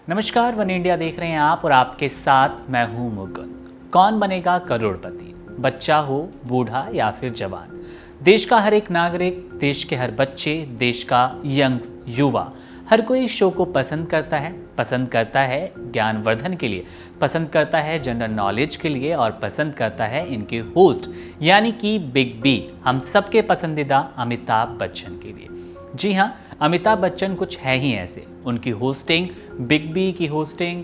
नमस्कार, one India देख रहे हैं आप और आपके साथ मैं हूं मुकुंद। कौन बनेगा करोड़पति? बच्चा हो, बूढ़ा या फिर जवान, देश का हर एक नागरिक, देश के हर बच्चे, देश का यंग युवा, हर कोई इस शो को पसंद करता है ज्ञानवर्धन के लिए, पसंद करता है जनरल नॉलेज के लिए और पसंद करता है इनके होस्ट यानी कि बिग बी, हम सबके पसंदीदा अमिताभ बच्चन के लिए। जी हाँ, अमिताभ बच्चन कुछ है ही ऐसे। उनकी होस्टिंग, बिग बी की होस्टिंग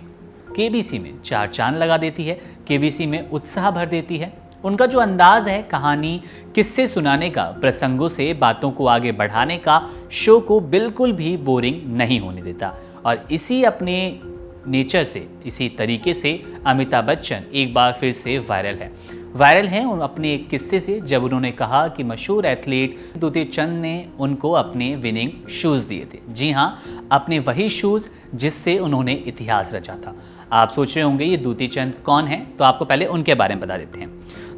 केबीसी में चार चांद लगा देती है, केबीसी में उत्साह भर देती है। उनका जो अंदाज है कहानी किस्से सुनाने का, प्रसंगों से बातों को आगे बढ़ाने का, शो को बिल्कुल भी बोरिंग नहीं होने देता। और इसी अपने नेचर से, इसी तरीके से अमिताभ बच्चन एक बार फिर से वायरल हैं अपने एक किस्से से, जब उन्होंने कहा कि मशहूर एथलीट दूती चंद ने उनको अपने विनिंग शूज़ दिए थे। जी हाँ, अपने वही शूज़ जिससे उन्होंने इतिहास रचा था। आप सोच रहे होंगे ये दूती चंद कौन है, तो आपको पहले उनके बारे में बता देते हैं।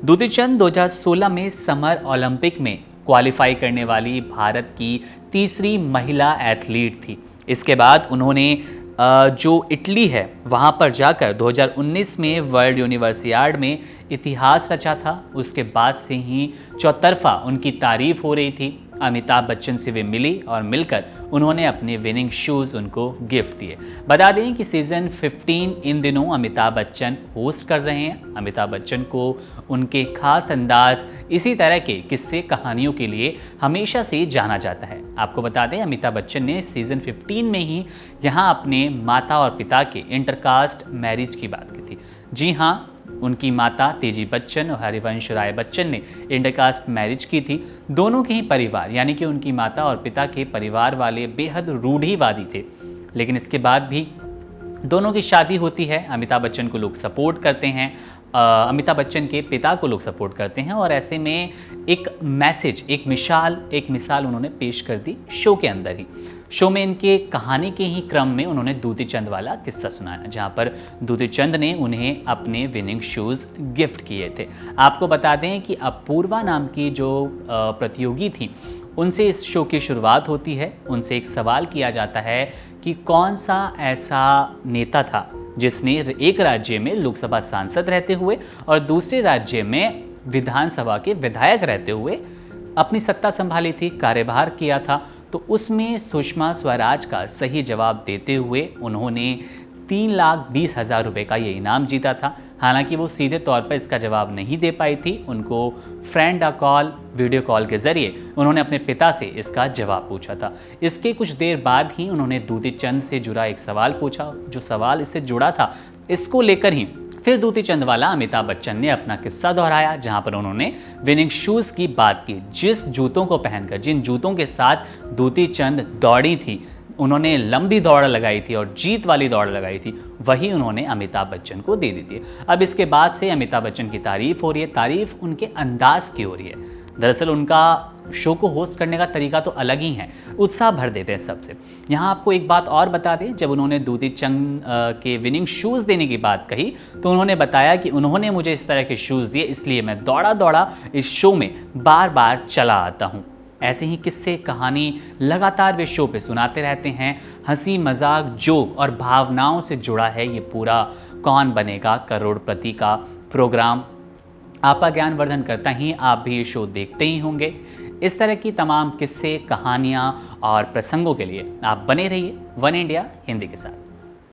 दूती चंद 2016 में समर ओलंपिक में क्वालिफाई करने वाली भारत की तीसरी महिला एथलीट थी। इसके बाद उन्होंने जो इटली है वहाँ पर जाकर 2019 में वर्ल्ड यूनिवर्सियाड में इतिहास रचा था। उसके बाद से ही चौतरफा उनकी तारीफ हो रही थी। अमिताभ बच्चन से वे मिली और मिलकर उन्होंने अपने विनिंग शूज़ उनको गिफ्ट दिए। बता दें कि सीज़न 15 इन दिनों अमिताभ बच्चन होस्ट कर रहे हैं। अमिताभ बच्चन को उनके खास अंदाज, इसी तरह के किस्से कहानियों के लिए हमेशा से जाना जाता है। आपको बता दें, अमिताभ बच्चन ने सीज़न 15 में ही यहाँ अपने माता और पिता के इंटरकास्ट मैरिज की बात की थी। जी हाँ, उनकी माता तेजी बच्चन और हरिवंश राय बच्चन ने इंटरकास्ट मैरिज की थी। दोनों के ही परिवार यानी कि उनकी माता और पिता के परिवार वाले बेहद रूढ़िवादी थे, लेकिन इसके बाद भी दोनों की शादी होती है। अमिताभ बच्चन को लोग सपोर्ट करते हैं, अमिताभ बच्चन के पिता को लोग सपोर्ट करते हैं और ऐसे में एक मैसेज, एक मिसाल उन्होंने पेश कर दी शो के अंदर ही। शो में इनके कहानी के ही क्रम में उन्होंने दूती चंद वाला किस्सा सुनाया, जहां पर दूती चंद ने उन्हें अपने विनिंग शूज़ गिफ्ट किए थे। आपको बता दें कि अपूर्वा नाम की जो प्रतियोगी थी, उनसे इस शो की शुरुआत होती है। उनसे एक सवाल किया जाता है कि कौन सा ऐसा नेता था जिसने एक राज्य में लोकसभा सांसद रहते हुए और दूसरे राज्य में विधानसभा के विधायक रहते हुए अपनी सत्ता संभाली थी, कार्यभार किया था। तो उसमें सुषमा स्वराज का सही जवाब देते हुए उन्होंने 3,20,000 रुपये का ये इनाम जीता था। हालांकि वो सीधे तौर पर इसका जवाब नहीं दे पाई थी। उनको फ्रेंड कॉल, वीडियो कॉल के ज़रिए उन्होंने अपने पिता से इसका जवाब पूछा था। इसके कुछ देर बाद ही उन्होंने दूती चंद से जुड़ा एक सवाल पूछा। जो सवाल इससे जुड़ा था, इसको लेकर ही फिर दूती चंद वाला अमिताभ बच्चन ने अपना किस्सा दोहराया, जहां पर उन्होंने विनिंग शूज़ की बात की। जिस जूतों को पहनकर, जिन जूतों के साथ दूती चंद दौड़ी थी, उन्होंने लंबी दौड़ लगाई थी और जीत वाली दौड़ लगाई थी, वही उन्होंने अमिताभ बच्चन को दे दी थी। अब इसके बाद से अमिताभ बच्चन की तारीफ हो रही है, तारीफ उनके अंदाज की हो रही है। दरअसल उनका शो को होस्ट करने का तरीका तो अलग ही है, उत्साह भर देते हैं सबसे। यहाँ आपको एक बात और बता दें, जब उन्होंने दूती चंद के विनिंग शूज़ देने की बात कही तो उन्होंने बताया कि उन्होंने मुझे इस तरह के शूज़ दिए, इसलिए मैं दौड़ा इस शो में बार बार चला आता हूँ। ऐसे ही किस्से, कहानी लगातार वे शो पे सुनाते रहते हैं। हंसी मजाक, जोक और भावनाओं से जुड़ा है ये पूरा कौन बनेगा करोड़पति का प्रोग्राम। आपका ज्ञानवर्धन करता ही आप भी ये शो देखते ही होंगे। इस तरह की तमाम किस्से, कहानियाँ और प्रसंगों के लिए आप बने रहिए वन इंडिया हिंदी के साथ।